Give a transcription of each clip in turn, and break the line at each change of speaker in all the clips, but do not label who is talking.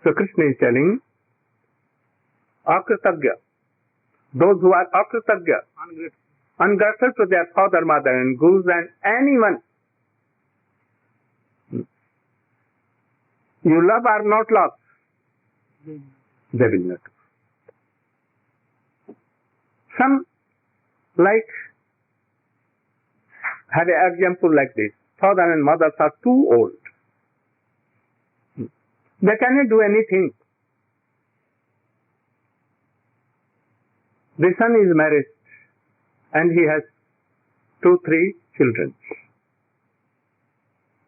So Krishna is telling, akritagya, those who are akritagya, ungrateful to their father, mother and gurus and anyone, you love or not love, they will not. Some like have an example like this. Father and mother are too old. They cannot do anything. The son is married and he has 2-3 children.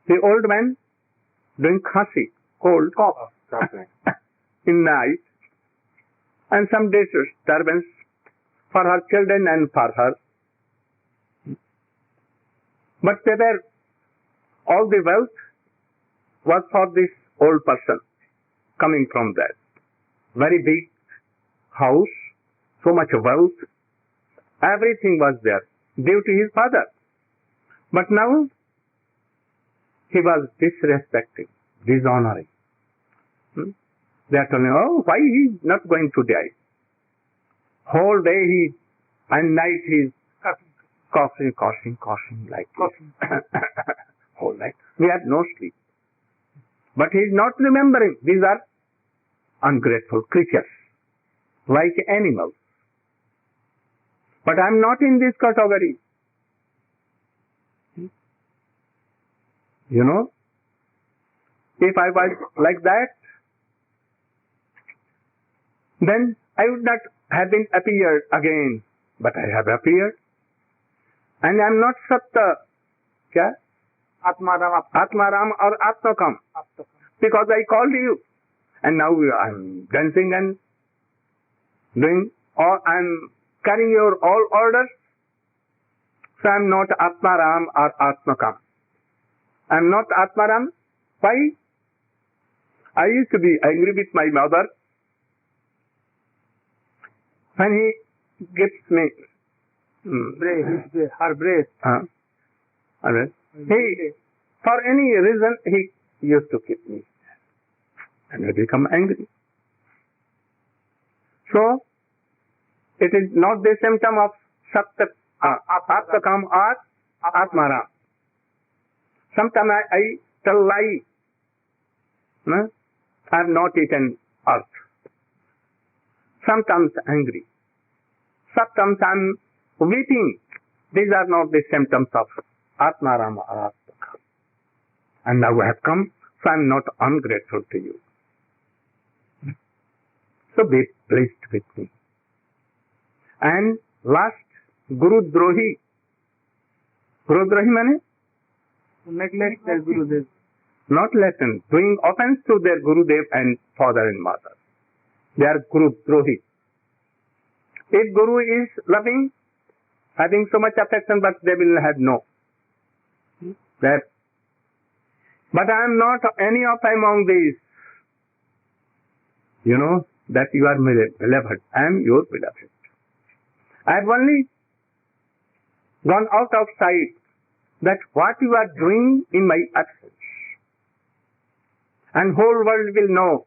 The old man doing khasi, cold cough in night, and some disturbance for her children and for her. But they were, all the wealth was for this old person coming from that. Very big house, so much wealth, everything was there due to his father. But now he was disrespecting, dishonoring. They are telling, oh, why he is not going to die? Whole day he and night he is coughing like this. Whole night. We have no sleep. But he is not remembering. These are ungrateful creatures, like animals. But I am not in this category. You know, if I was like that, then I would not have been appeared again. But I have appeared. And I am not Satta. Kya? Atmaram or Atmakam. Because I called you. And now I am dancing and doing, or I am carrying your all orders. So I am not Atmaram or Atmakam. I am not Atmaram. Why? I used to be angry with my mother when he gives me her breast. He, for any reason, he used to keep me. And I become angry. So, it is not the symptom of Atmakam or Atmaram. Sometimes I tell lie. I have not eaten earth. Sometimes angry. Sometimes I am weeping. These are not the symptoms of Atmaram or Atmakam. And now I have come, so I am not ungrateful to you. So be pleased with me. And last, Guru Drohi. Guru Drohi means? Neglect their Gurudev. Not lesson, doing offense to their Gurudev and father and mother. They are Guru Drohi. If Guru is loving, having so much affection, but they will have no. That. But I am not any of among these. You know that you are my beloved. I am your beloved. I have only gone out of sight that what you are doing in my absence. And whole world will know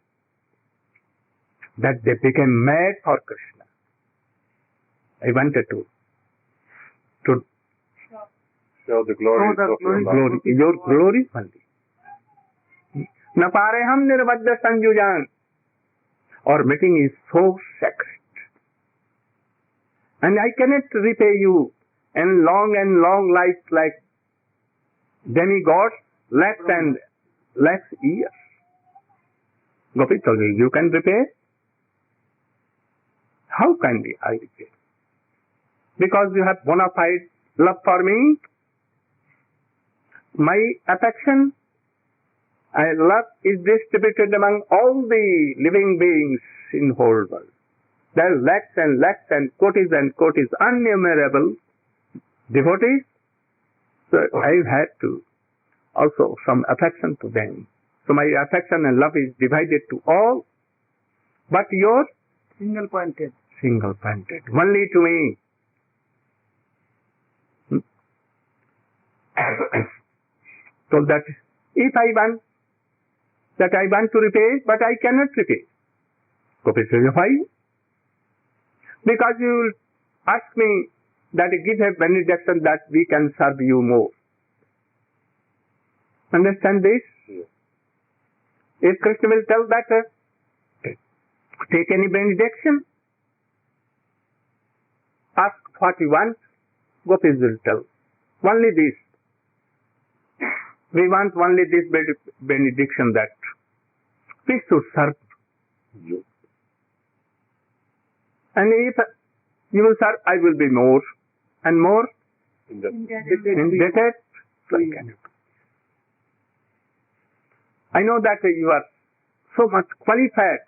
that they became mad for Krishna. I wanted to
show the glory of
your glory only. Napareham nirvadya sanjujan. Our meeting is so sacred. And I cannot repay you in long life like demigods, lakhs and lakhs years. Gopi told me, you can repay? How can I repay? Because you have bona fide love for me. My affection and love is distributed among all the living beings in the whole world. There are lakhs and kotis innumerable devotees. So I had to also some affection to them. So my affection and love is divided to all, but yours single pointed, only to me. So that if I want that I want to repay, but I cannot repay. Gopi says, why? Because you will ask me that give a benediction that we can serve you more. Understand this?
Yes.
If Krishna will tell that, take any benediction, ask what you want, Gopis will tell. Only this. We want only this benediction that we should serve you. And if you will serve, I will be more and more indebted. I know that you are so much qualified.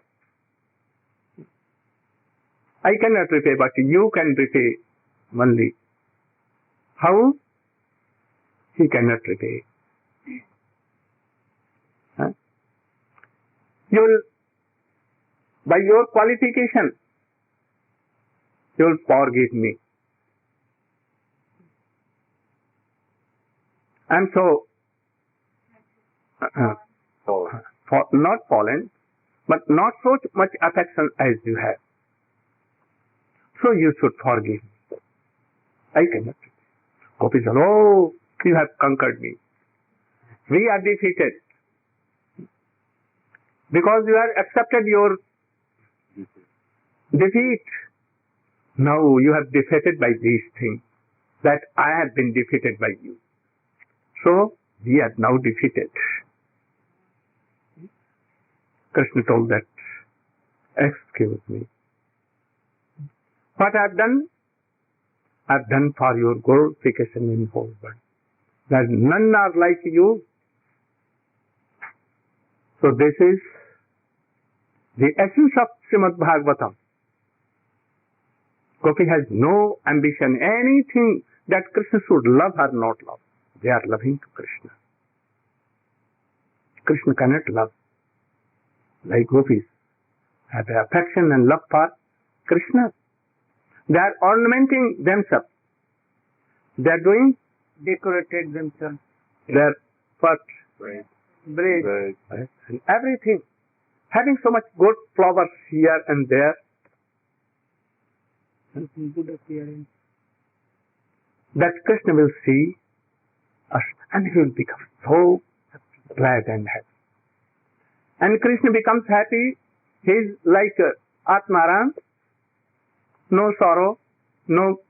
I cannot repay, but you can repay only. How? He cannot repay. You will, by your qualification, you will forgive me. And so, not fallen, but not so much affection as you have. So you should forgive me. I cannot. Gopi said, oh, you have conquered me. We are defeated. Because you have accepted your defeat. Now you have defeated by these things, that I have been defeated by you. So we are now defeated. Krishna told that, excuse me. What I have done for your glorification in whole world. That none are like you. So this is the essence of Srimad Bhagavatam. Gopi has no ambition, anything that Krishna should love or not love. They are loving to Krishna. Krishna cannot love like gopis have affection and love for Krishna. They are ornamenting themselves. They are doing decorated themselves. Their what? Braids. And everything. Having so much good flowers here and there. Good appearance. That Krishna will see us and he will become so glad and happy. And Krishna becomes happy. He is like Atmaram. No sorrow, no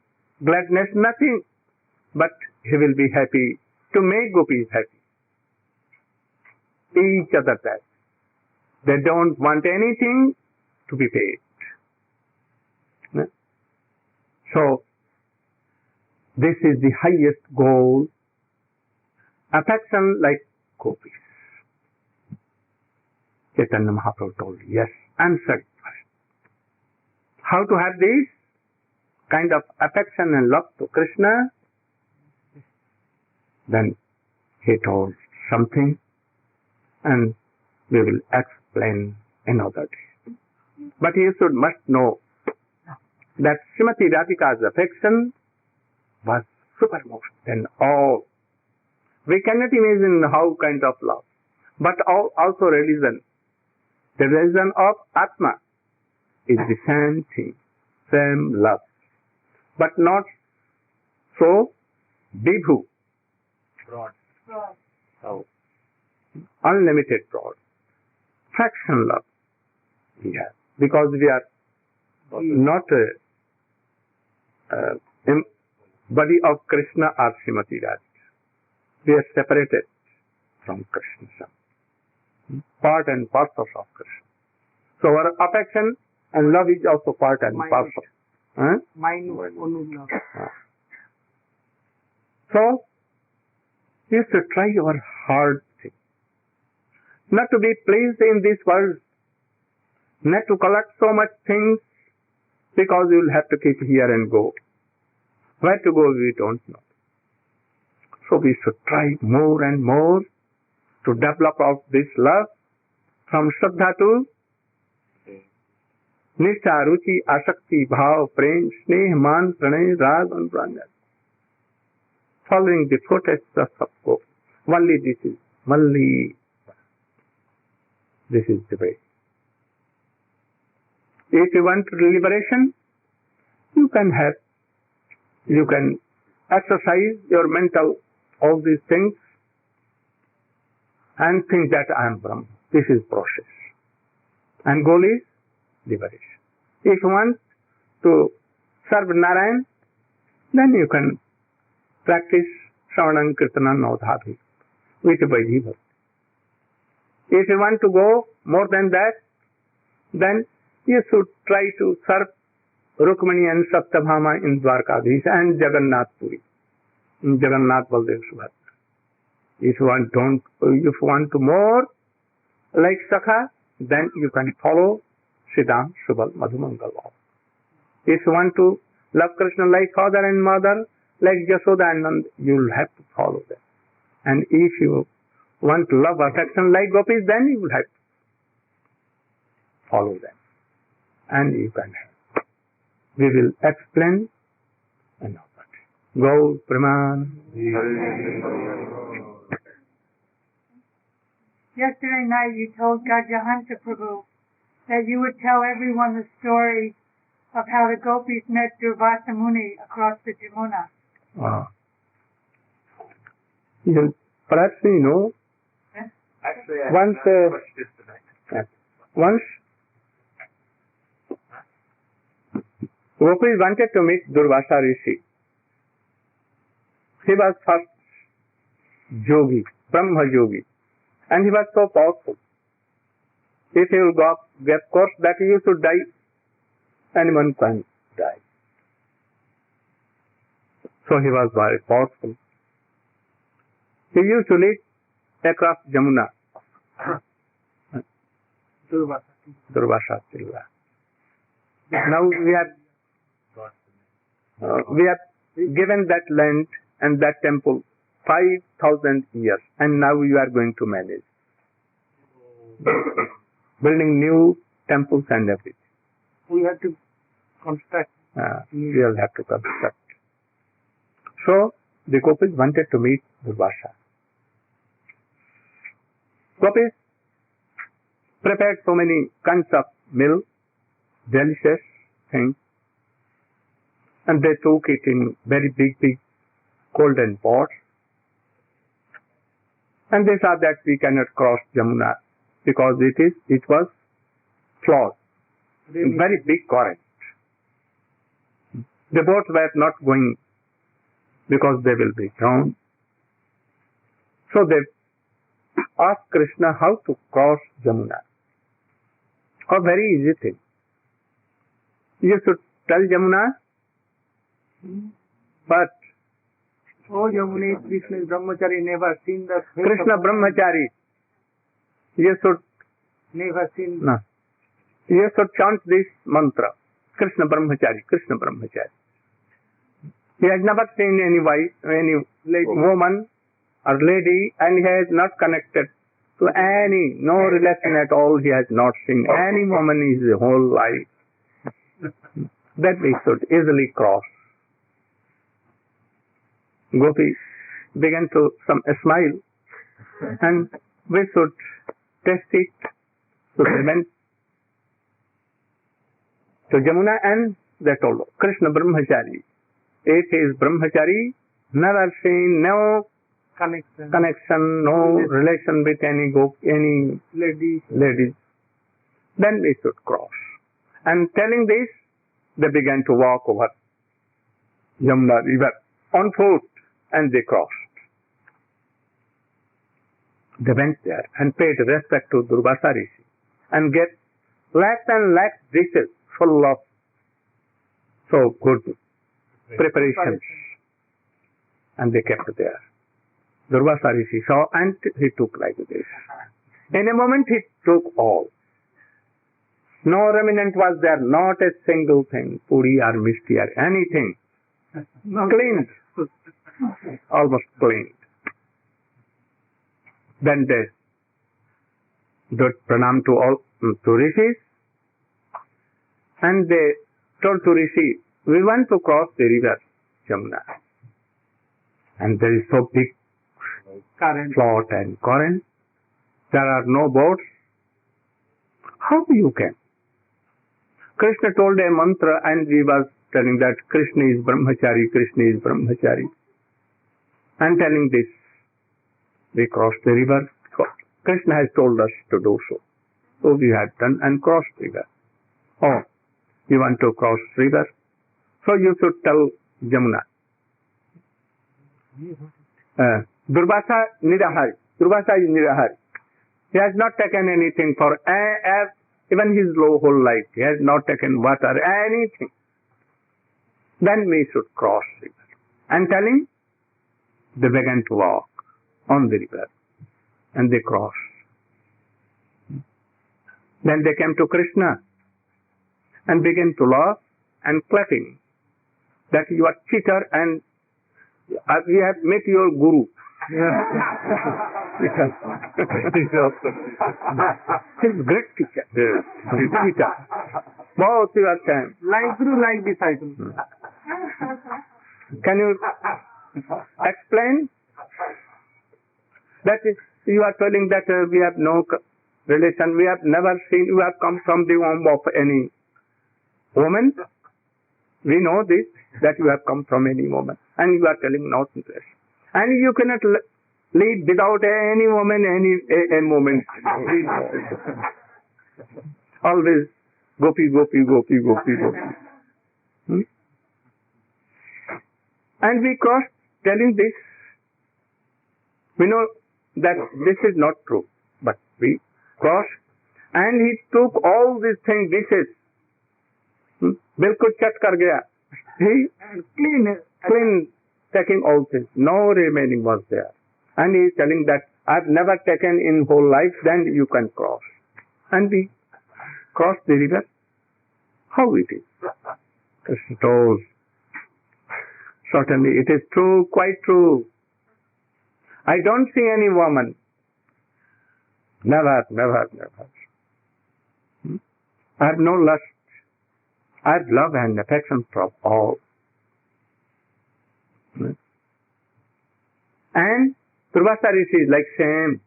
gladness, nothing. But he will be happy to make gopis happy. Each other that. They don't want anything to be paid. So, this is the highest goal. Affection like gopis. Chaitanya Mahaprabhu told, yes, answered first. How to have this kind of affection and love to Krishna? Then he told something and we will explain another day. But you must know that Srimati Radhika's affection was supermost than all. We cannot imagine how kind of love. But also religion. The religion of Atma is the same thing, same love. But not so Vibhu. Broad. Oh. Unlimited broad. Fraction love we have. Because we are not body of Krishna or Srimati Radhika. We are separated from Krishna. Part and parcel of Krishna. So our affection and love is also part and parcel. Mind only love. So, you should try your hard thing. Not to be pleased in this world. Not to collect so much things because you will have to keep here and go. Where to go we don't know. So we should try more and more to develop out this love from Shraddha to Nishtha, Ruchi, Asakti, Bhav, Prem, Sneh, Man, Pranay, Rag and Pranay. Following the footsteps of Gopi. Only this is, only. This is the way. If you want liberation, you can exercise your mental, all these things, and think that I am Brahma. This is process. And goal is liberation. If you want to serve Narayan, then you can practice Shravanam, Kirtanam, Navadhati with Vaidhi Bhakti. If you want to go more than that, then you should try to serve Rukmani and Satyabhama in Dwarkadhish and Jagannath Puri, in Jagannath Baldev Subhadra. If you want to more like Sakha, then you can follow Siddham, Subal, Madhumangal. If you want to love Krishna like father and mother, like Yashoda and Nand, you will have to follow them. And if you want to love affection like gopis, then you will have to follow them. And you can have. We will explain and all that. Go, Praman.
Yesterday night you told Gajahanta Prabhu that you would tell everyone the story of how the gopis met Durvasa Muni across the Jamuna.
Perhaps you know,
Actually,
once gopis wanted to meet Durvasa Rishi. He was first yogi, Brahma yogi, and he was so powerful. If he will get course that you should die, anyone can die. So he was very powerful. He used to live across Jamuna. Durvasa Silva. Now we have given that land and that temple 5,000 years, and now you are going to manage. Building new temples and everything.
We have to construct.
We will have to construct. So the gopis wanted to meet Durvasa. Gopis prepared so many kinds of milk, delicious things, and they took it in very big golden pots. And they saw that we cannot cross Jamuna because it was flawed, very big current. The boats were not going because they will be drowned. So they asked Krishna how to cross Jamuna. A very easy thing. You should tell Jamuna, but
Oh, Yamuni, Krishna Brahmachari never seen the face
Krishna Brahmachari, you should
never seen.
No. You should chant this mantra. Krishna Brahmachari, Krishna Brahmachari. He has never seen any wife, any woman or lady, and he has not connected to no relation at all. He has not seen any woman in his whole life. That we should easily cross. Gopi began to smile, and we should test it to prevent to Jamuna, and they told Krishna Brahmachari. If he is Brahmachari, never seen, no connection, no relation with any ladies, then we should cross. And telling this, they began to walk over Yamuna river on foot, and they crossed. They went there and paid respect to Durvasa Rishi and get lakhs and lakhs dishes full of so good preparations, and they kept there. Durvasa Rishi saw, and he took like this. In a moment he took all. No remnant was there, not a single thing, puri or mishti or anything. Cleaned. Almost cleaned. Then they did pranam to all to rishis, and they told to Rishi, we want to cross the river Jamuna, and there is so big current, flood and current. There are no boats, How you can? Krishna told a mantra and we was telling that Krishna is brahmachari, Krishna is brahmachari. And telling this, we crossed the river. Krishna has told us to do so. So we have done and crossed the river. Oh, you want to cross river? So you should tell Jamuna. Durvasa Nirahari. Durvasa is Nirahari. He has not taken anything for even his whole life. He has not taken water, anything. Then we should cross river. And telling, they began to walk on the river. And they crossed. Then they came to Krishna and began to laugh and clapping that you are cheater and we have met your guru. He's a great teacher. Teacher. Both you are saying.
Like guru, like disciple.
Can you explain? That is, you are telling that we have no relation, we have never seen, you have come from the womb of any woman. We know this, that you have come from any woman. And you are telling nonsense. And you cannot live without any woman, a moment. Always gopi, gopi, gopi, gopi, gopi. And we crossed telling this. We know that this is not true. But we crossed. And he took all these things, dishes. Bilkul chat kar gaya. He clean, taking all things. No remaining was there. And he is telling that I've never taken in whole life, then you can cross. And we crossed the river. How it is? Krishna told. Certainly it is true, quite true. I don't see any woman. Never, never, never. I have no lust. I have love and affection from all. And Durvasa Rishi is like same.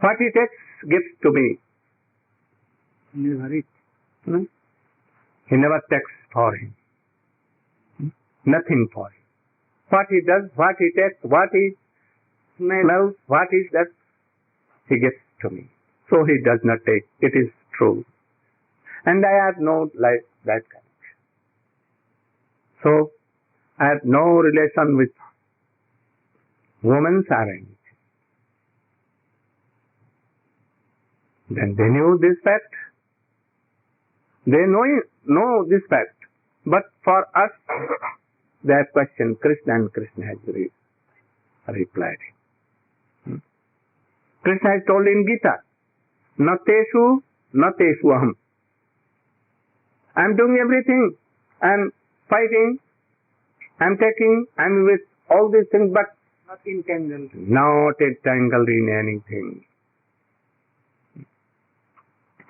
What he takes, gives to me. He never takes for him. Nothing for him. What he does, what he takes, what he smells, what he does, he gives to me. So he does not take. It is true. And I have no like that connection. So I have no relation with women's or anything. Then they knew this fact. They know this fact. But for us, they have questioned Krishna and Krishna has replied. Krishna has told in Gita, na teshu aham. I am doing everything. I am fighting. I am taking. I am with all these things, but
not entangled.
Not entangled in anything.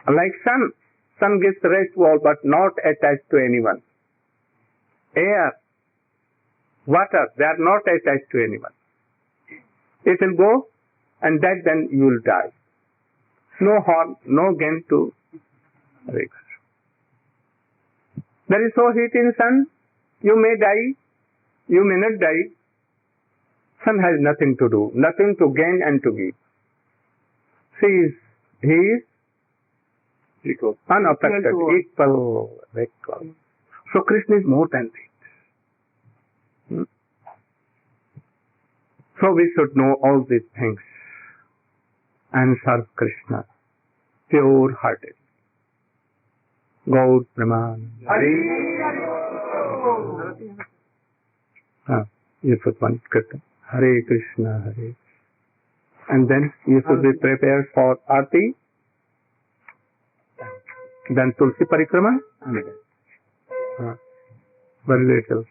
Like sun gets raised to all, but not attached to anyone. Air, water, they are not attached to anyone. It will go, and that then you will die. No harm, no gain to river. There is no heat in sun. You may die, you may not die. Sun has nothing to do, nothing to gain and to give. He is unaffected, equal. So Krishna is more than this. So we should know all these things and serve Krishna pure-hearted. Gaur Praman. You should one Krishna. Hare Krishna, Hare. And then you should be prepared for Aarti. Then Tulsi Parikrama. Very little.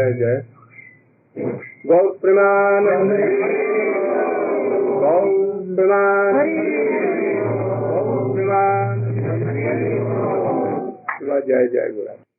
जय जय गौ प्रमान गौ प्रमान गौ प्रमान जय जय गुरु